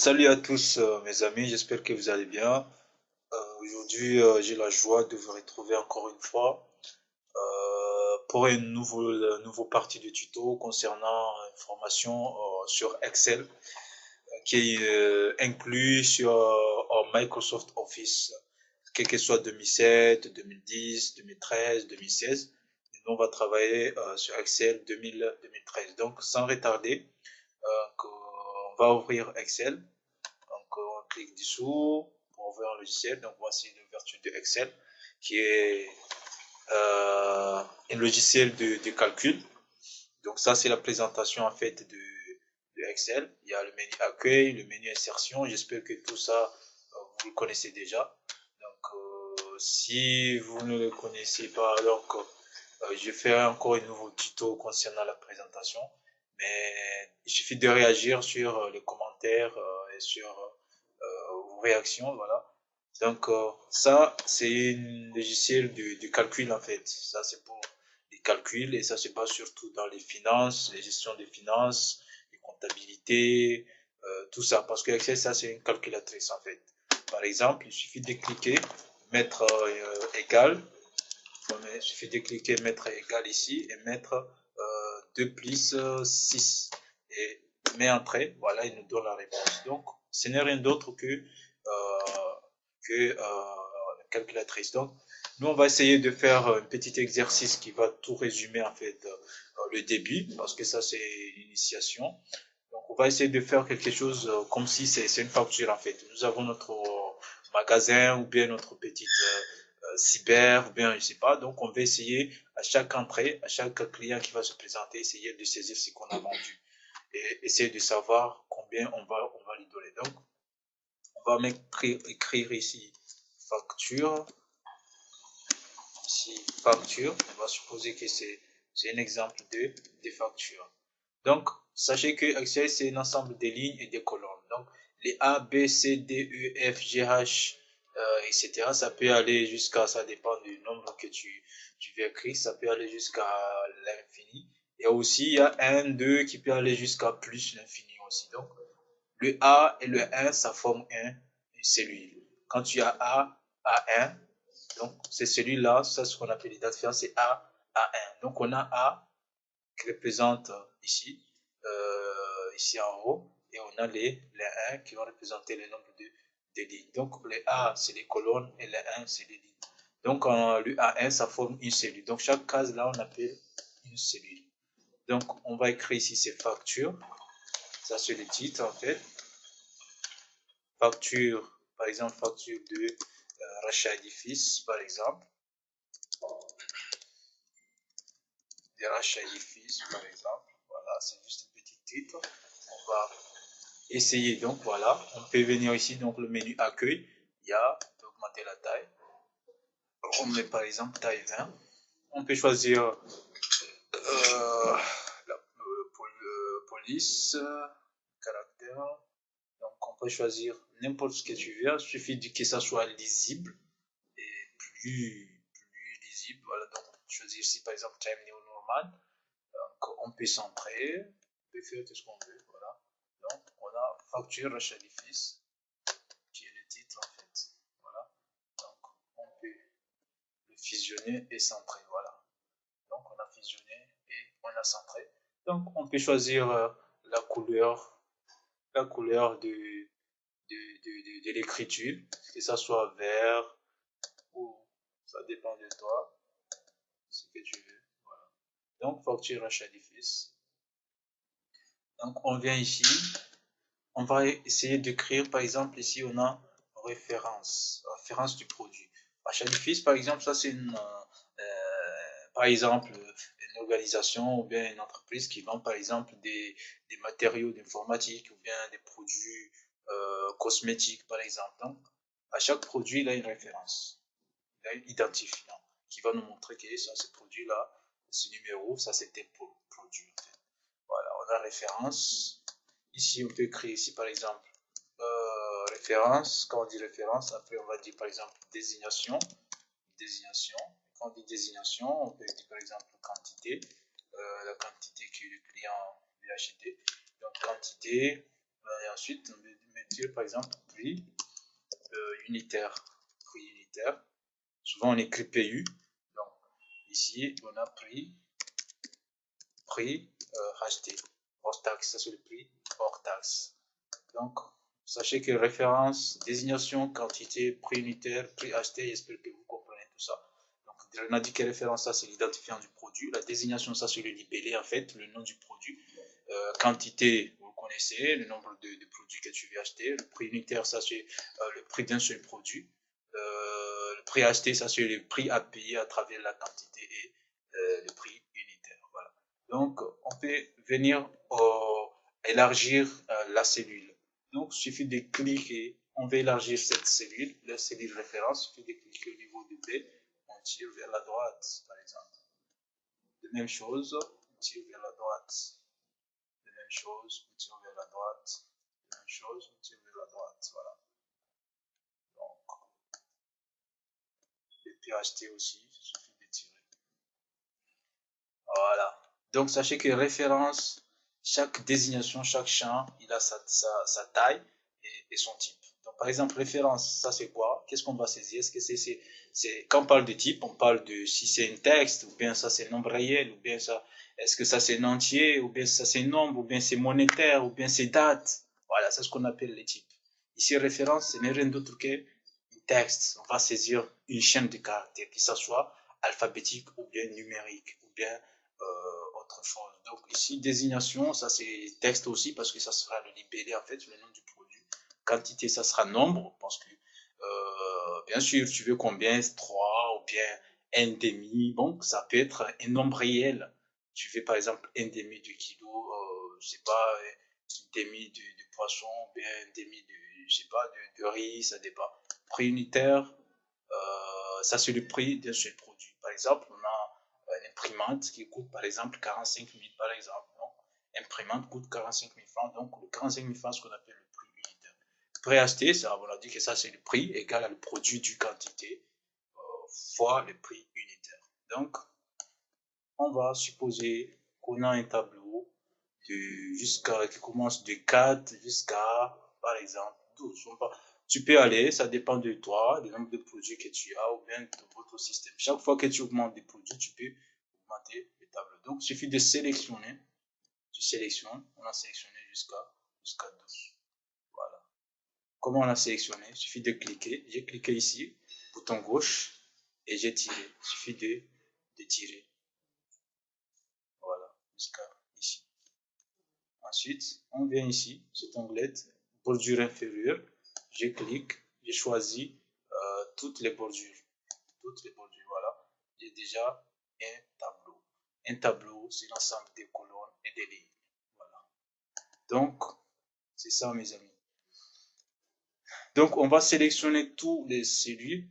Salut à tous mes amis, j'espère que vous allez bien. Aujourd'hui, j'ai la joie de vous retrouver encore une fois pour une nouveau partie de tuto concernant une formation sur Excel qui est inclus sur Microsoft Office, quel que soit 2007, 2010, 2013, 2016. Et nous, on va travailler sur Excel 2013. Donc, sans retarder, on va ouvrir Excel. Donc, on clique dessous pour ouvrir un logiciel. Donc, voici l'ouverture de Excel, qui est un logiciel de calcul. Donc, ça, c'est la présentation en fait de Excel. Il y a le menu accueil, le menu insertion. J'espère que tout ça, vous le connaissez déjà. Donc, si vous ne le connaissez pas, donc, je ferai encore un nouveau tuto concernant la présentation. Mais il suffit de réagir sur les commentaires et sur vos réactions, voilà. Donc ça, c'est un logiciel du calcul en fait. Ça, c'est pour les calculs et ça se passe surtout dans les finances, les gestions des finances, les comptabilités, tout ça. Parce que Excel, ça, c'est une calculatrice en fait. Par exemple, il suffit de cliquer, mettre égal. Il suffit de cliquer, mettre égal ici et mettre 2 plus 6 et met entrée. Voilà, il nous donne la réponse. Donc, ce n'est rien d'autre que la calculatrice. Donc, nous, on va essayer de faire un petit exercice qui va tout résumer en fait le début, parce que ça, c'est l'initiation. Donc, on va essayer de faire quelque chose comme si c'est une facture en fait. Nous avons notre magasin ou bien notre petite cyber, ou bien je sais pas. Donc, on va essayer à chaque entrée, à chaque client qui va se présenter, essayer de saisir ce qu'on a vendu et essayer de savoir combien on va lui donner. Donc, on va écrire ici facture. Ici, facture. On va supposer que c'est un exemple de facture. Donc, sachez que Excel, c'est un ensemble de lignes et de colonnes. Donc, les A, B, C, D, E, F, G, H, etc. Ça peut aller jusqu'à, ça dépend du nombre que tu veux écrire, ça peut aller jusqu'à l'infini. Et aussi, il y a un, 2 qui peut aller jusqu'à plus l'infini aussi. Donc, le A et le 1, ça forme une cellule. Quand tu as A, A1, donc c'est celui-là, ça ce qu'on appelle l'identifiant, c'est A, A1. Donc on a A qui représente ici en haut, et on a les 1 qui vont représenter le nombre de lignes. Donc les A, c'est les colonnes, et les 1, c'est les lignes. Donc le A1, ça forme une cellule. Donc chaque case là, on appelle une cellule. Donc on va écrire ici ces factures. Ça c'est le titre en fait. Facture, par exemple, facture de rachat édifice, par exemple. Des rachats édifices, par exemple. Voilà, c'est juste un petit titre. On va essayer, donc voilà. On peut venir ici, donc le menu accueil. Il y a augmenter la taille. On met par exemple taille 20. On peut choisir la police, caractère. Donc on peut choisir n'importe ce que tu veux. Il suffit que ça soit lisible et plus lisible. Voilà, donc choisir ici par exemple time new normal. Donc on peut centrer, on peut faire tout ce qu'on veut. Voilà. Donc on a facture rachat d'édifice qui est le titre en fait. Voilà. Donc on peut le fusionner et centrer. Voilà. Donc on a fusionné et on a centré. Donc on peut choisir la couleur de l'écriture, que ça soit vert ou ça dépend de toi, ce que tu veux. Voilà. Donc facture rachat d'édifice. Donc on vient ici, on va essayer d'écrire, par exemple ici on a référence du produit. Rachat d'édifice par exemple, ça c'est par exemple une organisation ou bien une entreprise qui vend par exemple des matériaux d'informatique ou bien des produits cosmétiques par exemple. Donc à chaque produit il a une référence, il a un identifiant qui va nous montrer que ça, ce produit là, ce numéro, ça c'était pour produit en fait. Voilà, on a référence. Ici, on peut écrire ici par exemple référence. Quand on dit référence, après on va dire par exemple désignation. Désignation. Quand on dit désignation, on peut dire par exemple quantité. La quantité que le client veut acheter. Donc quantité. Et ensuite, on met écrire par exemple prix unitaire. Prix unitaire. Souvent on écrit PU. Donc ici on a prix acheté hors taxe. Ça c'est le prix hors taxe. Donc sachez que référence, désignation, quantité, prix unitaire, prix acheté. J'espère que vous comprenez tout ça. Donc on a dit que référence, ça c'est l'identifiant du produit. La désignation, ça c'est le libellé en fait, le nom du produit. Quantité, vous connaissez, le nombre de produits que tu veux acheter. Le prix unitaire, ça c'est le prix d'un seul produit. Le prix acheté, ça c'est le prix à payer à travers la quantité et le prix unitaire. Voilà. Donc, on peut venir élargir la cellule. Donc, il suffit de cliquer. On va élargir cette cellule, la cellule référence. Il suffit de cliquer au niveau de B. On tire vers la droite, par exemple. De même chose, on tire vers la droite. De même chose, on tire vers la droite. De même chose, on tire vers la droite. Voilà. Donc, le PHT aussi, il suffit de tirer. Voilà. Donc, sachez que référence, chaque désignation, chaque champ, il a sa taille et son type. Donc, par exemple, référence, ça c'est quoi? Qu'est-ce qu'on va saisir? Est-ce que quand on parle de type, on parle de si c'est un texte, ou bien ça c'est un nombre réel, ou bien ça, est-ce que ça c'est un entier, ou bien ça c'est un nombre, ou bien c'est monétaire, ou bien c'est date. Voilà, c'est ce qu'on appelle les types. Ici, référence, ce n'est rien d'autre que texte. On va saisir une chaîne de caractères, que ce soit alphabétique, ou bien numérique, ou bien autre chose. Donc ici, désignation, ça c'est texte aussi parce que ça sera le libellé en fait, le nom du produit. Quantité, ça sera nombre parce que bien sûr, tu veux combien, 3 ou bien un demi. Bon, ça peut être un nombre réel. Tu veux par exemple un demi de kilo, je sais pas, un demi de poisson, ou bien un demi de, je sais pas, de riz, ça dépend. Prix unitaire, ça c'est le prix d'un seul produit. Par exemple, on a une imprimante qui coûte par exemple 45 000 par exemple. Donc, imprimante coûte 45 000 francs. Donc, le 45 000 francs, ce qu'on appelle le prix unitaire. Prix acheté, ça, on a dit que ça c'est le prix égal à le produit du quantité fois le prix unitaire. Donc, on va supposer qu'on a un tableau qui commence de 4 jusqu'à, par exemple, 12. Tu peux aller, ça dépend de toi, du nombre de produits que tu as ou bien de votre système. Chaque fois que tu augmentes des produits, tu peux augmenter le tableau. Donc, il suffit de sélectionner. Tu sélectionnes, on a sélectionné jusqu'à 12. Voilà. Comment on a sélectionné? Il suffit de cliquer. J'ai cliqué ici, bouton gauche, et j'ai tiré. Il suffit de tirer. Voilà, jusqu'à ici. Ensuite, on vient ici, cet onglet, bordure inférieure. Je clique, je choisis toutes les bordures. Toutes les bordures, voilà. J'ai déjà un tableau. Un tableau, c'est l'ensemble des colonnes et des lignes. Voilà. Donc, c'est ça, mes amis. Donc, on va sélectionner tous les cellules.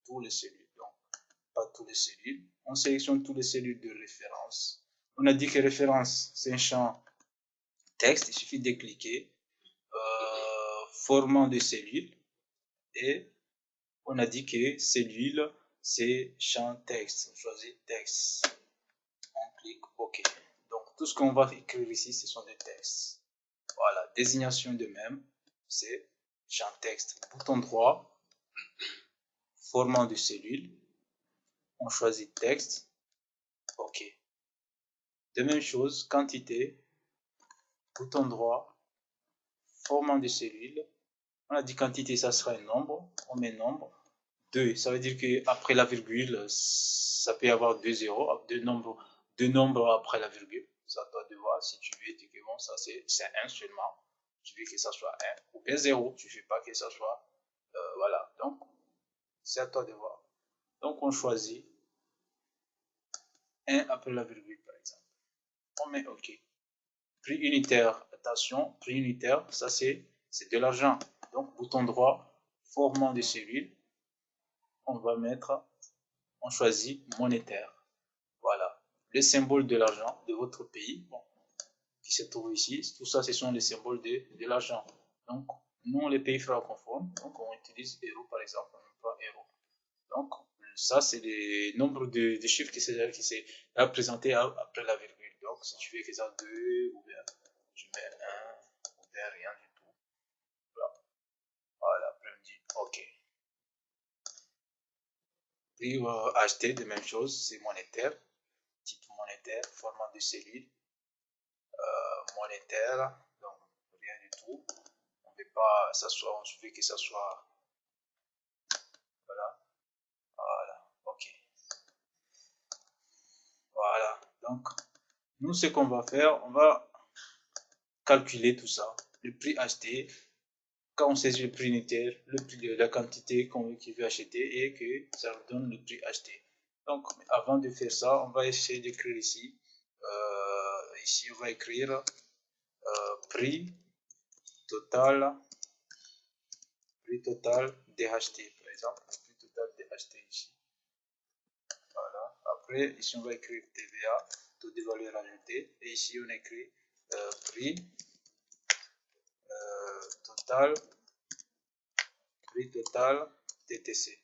Tous les cellules. Donc, pas tous les cellules. On sélectionne tous les cellules de référence. On a dit que référence, c'est un champ texte. Il suffit de cliquer. Formant des cellules. Et on a dit que cellule, c'est champ texte. On choisit texte. On clique OK. Donc, tout ce qu'on va écrire ici, ce sont des textes. Voilà. Désignation de même, c'est champ texte. Bouton droit, formant de cellule. On choisit texte. OK. De même chose, quantité, bouton droit, formant de cellule. On a dit quantité, ça sera un nombre. On met nombre. 2, ça veut dire qu'après la virgule, ça peut y avoir deux zéros, deux nombres après la virgule. C'est à toi de voir si tu veux que bon, ça c'est 1 seulement. Tu veux que ça soit 1 ou bien 0. Tu ne veux pas que ça soit. Voilà. Donc, c'est à toi de voir. Donc, on choisit 1 après la virgule, par exemple. On met OK. Prix unitaire, attention, prix unitaire, ça c'est de l'argent. Donc, bouton droit, formant des cellules. On va mettre, on choisit monétaire. Voilà, les symboles de l'argent de votre pays, bon, qui se trouve ici, tout ça, ce sont les symboles de l'argent. Donc, nous, les pays francophones, donc on utilise euro par exemple, on prend euro. Donc, ça, c'est les nombres de chiffres qui s'est représenté après la virgule. Donc, si tu veux que ça 2, ou bien tu mets 1, ou bien rien du tout. Prix acheté, de même chose, c'est monétaire, type monétaire, format de cellule, monétaire, donc rien du tout. On ne veut pas, ça soit, on veut que ça soit, voilà, voilà, ok, voilà. Donc, nous, ce qu'on va faire, on va calculer tout ça, le prix acheté. Quand on saisit le prix unitaire, le prix de la quantité qu'on veut acheter et que ça nous donne le prix acheté. Donc, avant de faire ça, on va essayer d'écrire ici. Ici, on va écrire prix total DHT, par exemple. Le prix total DHT ici. Voilà. Après, ici, on va écrire TVA, taux de valeur ajoutée. Et ici, on écrit prix total TTC.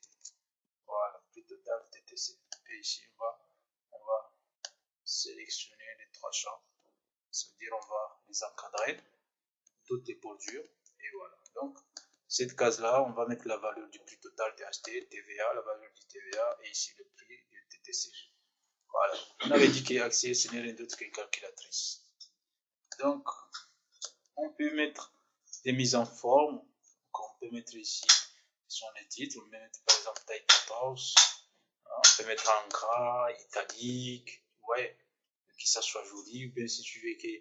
Voilà, prix total TTC. Et ici, on va sélectionner les trois champs. Ça veut dire on va les encadrer. Toutes les bordures. Et voilà. Donc, cette case-là, on va mettre la valeur du prix total THT, TVA, la valeur du TVA, et ici le prix du TTC. Voilà. On avait dit qu'Axel, ce n'est rien d'autre qu'une calculatrice. Donc, on peut mettre des mises en forme. Donc, on peut mettre ici son titre. On peut mettre par exemple taille 14. On peut mettre en gras, italique. Ouais, que ça soit joli. Ou bien si tu veux que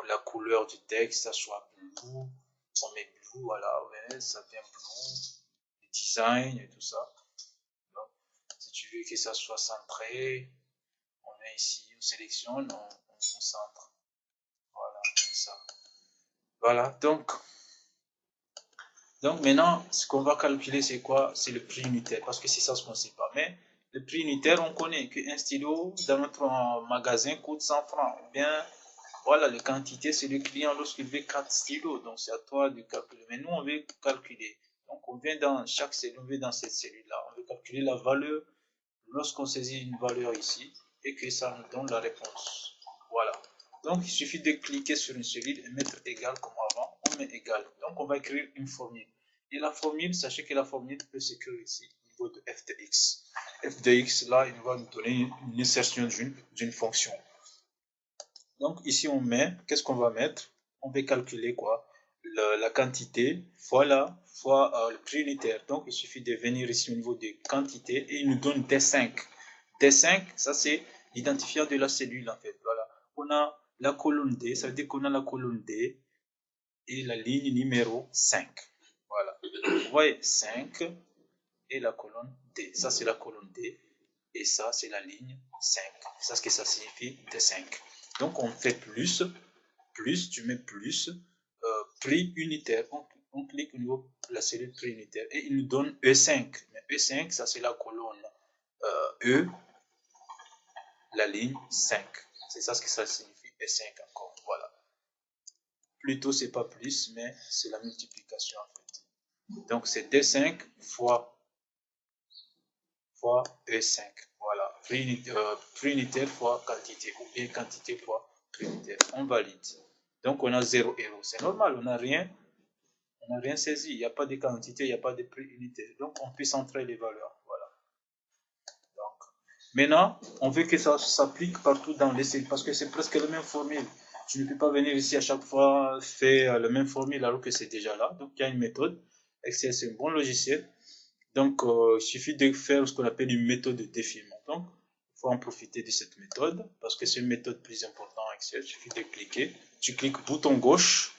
la couleur du texte, ça soit bleu. On met bleu, voilà. Ouais, ça vient bleu. Le design et tout ça. Donc, si tu veux que ça soit centré, on vient ici, on sélectionne, on centre. Voilà, c'est ça. Voilà, donc maintenant, ce qu'on va calculer, c'est quoi? C'est le prix unitaire, parce que c'est ça ce qu'on ne sait pas. Mais le prix unitaire, on connaît qu'un stylo dans notre magasin coûte 100 francs. Ou bien, voilà, les quantités, c'est le client lorsqu'il veut 4 stylos. Donc, c'est à toi de calculer. Mais nous, on veut calculer. Donc, on vient dans chaque cellule, on vient dans cette cellule-là. On veut calculer la valeur lorsqu'on saisit une valeur ici et que ça nous donne la réponse. Voilà. Donc, il suffit de cliquer sur une cellule et mettre égal comme avant. On met égal. Donc, on va écrire une formule. Et la formule, sachez que la formule peut s'écrire ici au niveau de f de x. F de x, là, il va nous donner une insertion d'une fonction. Donc, ici, on met, qu'est-ce qu'on va mettre? On va calculer quoi? La quantité fois le prix unitaire. Donc, il suffit de venir ici au niveau de quantité et il nous donne D5. D5, ça c'est l'identifiant de la cellule en fait. Voilà. On a la colonne D, ça veut dire qu'on a la colonne D et la ligne numéro 5. Voilà. Vous voyez, 5 et la colonne D. Ça c'est la colonne D et ça c'est la ligne 5. C'est ce que ça signifie D5. Donc on fait plus, tu mets plus, prix unitaire. On clique au niveau de la cellule prix unitaire et il nous donne E5. Mais E5, ça c'est la colonne E, la ligne 5. C'est ça ce que ça signifie E5 encore. Voilà. Plutôt c'est pas plus, mais c'est la multiplication en fait. Donc c'est D5 fois E5. Voilà. Prix unitaire fois quantité ou bien quantité fois prix unitaire. On valide. Donc on a 0 euros. C'est normal, on n'a rien saisi. Il n'y a pas de quantité, il n'y a pas de prix unitaire. Donc on peut centrer les valeurs. Voilà. Donc, maintenant, on veut que ça s'applique partout dans les cellules parce que c'est presque la même formule. Tu ne peux pas venir ici à chaque fois faire la même formule alors que c'est déjà là. Donc il y a une méthode. Excel, c'est un bon logiciel. Donc, il suffit de faire ce qu'on appelle une méthode de défilement. Donc, il faut en profiter de cette méthode parce que c'est une méthode plus importante en Excel. Il suffit de cliquer. Tu cliques bouton gauche,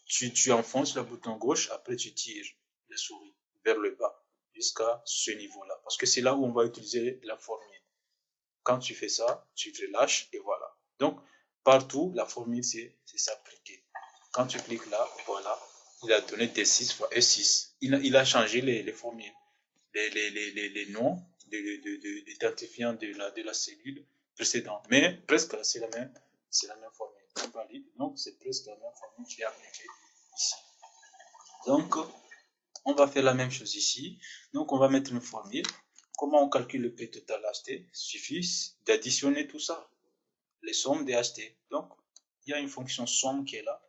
tu enfonces le bouton gauche, après tu tires la souris vers le bas jusqu'à ce niveau-là. Parce que c'est là où on va utiliser la formule. Quand tu fais ça, tu te lâches et voilà. Donc, partout, la formule, c'est s'appliquer. Quand tu cliques là, voilà, il a donné D6 fois E6. Il a changé les formules. Les noms d'identifiants de la cellule précédente. Mais presque c'est la même formule. On valide. Donc c'est presque la même formule qui est appliquée ici. Donc on va faire la même chose ici. Donc on va mettre une formule. Comment on calcule le prix total acheté? Il suffit d'additionner tout ça. Les sommes des achetés. Donc il y a une fonction somme qui est là.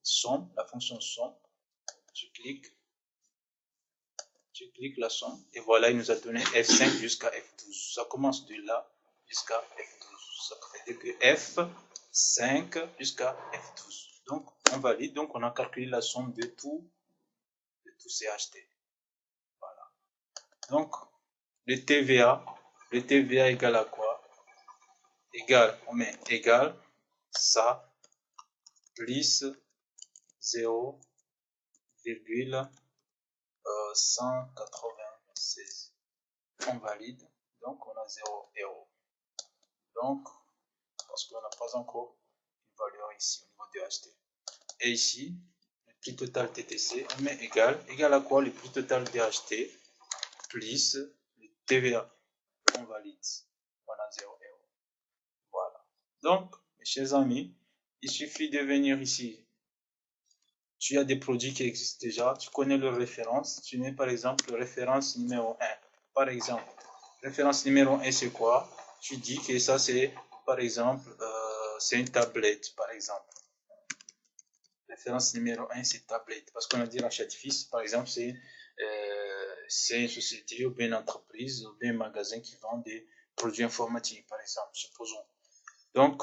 Somme, la fonction somme. Tu cliques. Tu cliques la somme et voilà, il nous a donné F5 jusqu'à F12. Ça commence de là jusqu'à F12. Ça veut dire que F5 jusqu'à F12. Donc, on valide. Donc, on a calculé la somme de tous ces achetés. Voilà. Donc, le TVA égale à quoi? Égal, on met égal ça plus 0,196. On valide, donc on a 0 euros. Donc, parce qu'on n'a pas encore une valeur ici au niveau de acheté. Et ici, le prix total TTC, on met égal à quoi? Le prix total DHT plus le TVA. On valide, on a 0 euros. Voilà. Donc, mes chers amis, il suffit de venir ici. Tu as des produits qui existent déjà, tu connais leur référence. Tu mets par exemple référence numéro 1. Par exemple, référence numéro 1, c'est quoi? Tu dis que ça, c'est par exemple, c'est une tablette, par exemple. Référence numéro 1, c'est tablette. Parce qu'on a dit Rachat-Fils, par exemple, c'est une société ou bien une entreprise ou bien un magasin qui vend des produits informatiques, par exemple, supposons. Donc,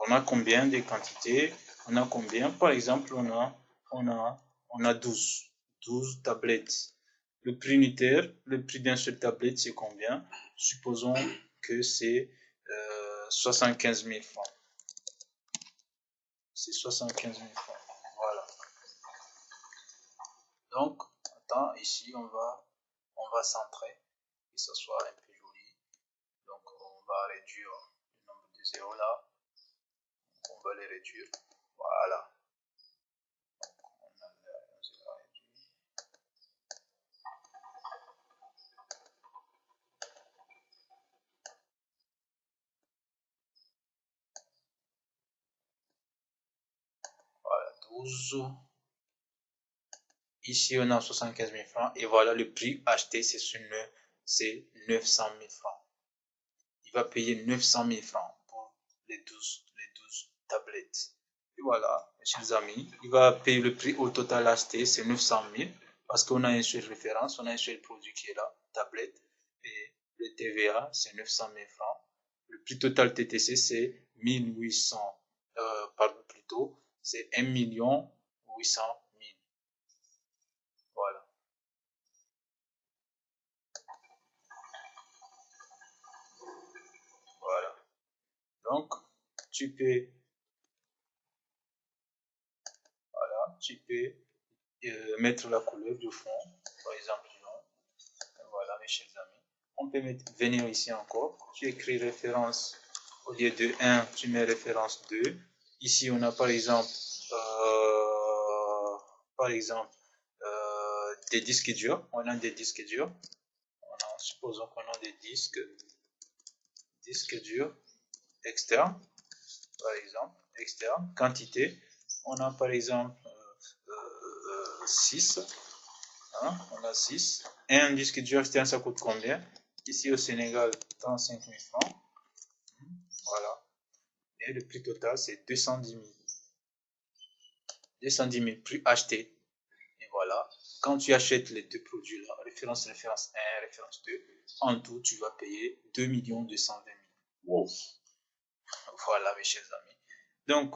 on a combien de quantités? On a combien? Par exemple, on a 12 tablettes. Le prix unitaire, le prix d'une seule tablette, c'est combien? Supposons que c'est 75 000 francs. C'est 75 000 francs. Voilà. Donc, attends, ici, on va centrer, que ce soit un peu joli. Donc, on va réduire le nombre de zéros là. On va les réduire. Voilà. Voilà, 12. Ici, on a 75 000 francs. Et voilà, le prix acheté, c'est 900 000 francs. Il va payer 900 000 francs pour les 12 tablettes. Et voilà, mes chers amis, il va payer le prix au total acheté, c'est 900 000. Parce qu'on a une seule référence, on a un seul produit qui est là, tablette. Et le TVA, c'est 900 000 francs. Le prix total TTC, c'est 1800, pardon, plutôt, c'est 1 800 000. Voilà. Voilà. Donc, tu peux, voilà, mettre la couleur du fond, par exemple, voilà, mes chers amis. On peut venir ici encore. Tu écris référence, au lieu de 1, tu mets référence 2. Ici, on a par exemple, des disques durs. On a des disques durs. Supposons qu'on a des disques durs externes, par exemple, externes, quantité. On a par exemple 6. Hein, on a 6. Et un disque dur externe, ça coûte combien? Ici au Sénégal, 35 000 francs. Voilà. Et le prix total, c'est 210 000. 210 000 prix acheté. Et voilà. Quand tu achètes les deux produits-là, référence 1, référence 2, en tout, tu vas payer 2 220 000. Wow. Voilà, mes chers amis. Donc,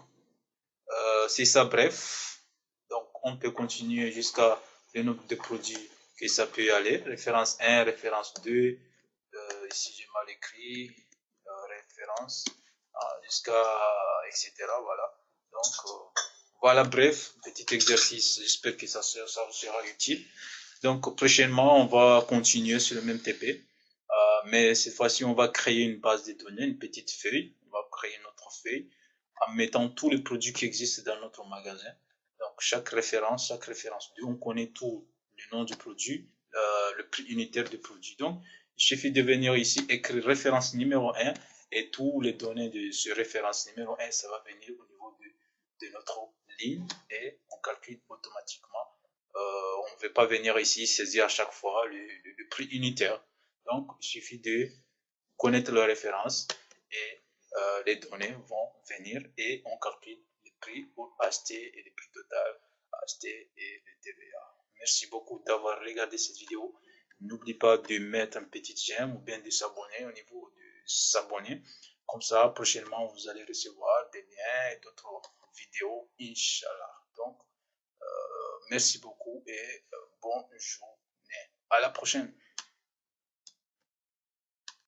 c'est ça, bref. Donc, on peut continuer jusqu'à le nombre de produits que ça peut aller. Référence 1, référence 2. Ici, j'ai mal écrit. Référence. Jusqu'à, etc. Voilà. Donc, voilà, bref, petit exercice. J'espère que ça sera utile. Donc, prochainement, on va continuer sur le même TP. Mais cette fois-ci, on va créer une base de données, une petite feuille. On va créer notre feuille en mettant tous les produits qui existent dans notre magasin. Donc, chaque référence, on connaît tout le nom du produit, le prix unitaire du produit. Donc, il suffit de venir ici, écrire référence numéro 1 et tous les données de ce référence numéro 1, ça va venir au niveau de notre ligne et on calcule automatiquement. On ne veut pas venir ici saisir à chaque fois le prix unitaire. Donc, il suffit de connaître la référence et les données vont venir et on calcule les prix pour acheter et les prix total acheté et le TVA. Merci beaucoup d'avoir regardé cette vidéo. N'oublie pas de mettre un petit j'aime ou bien de s'abonner au niveau de s'abonner. Comme ça, prochainement, vous allez recevoir des liens et d'autres vidéos, Inch'Allah. Donc, merci beaucoup et bonne journée. À la prochaine.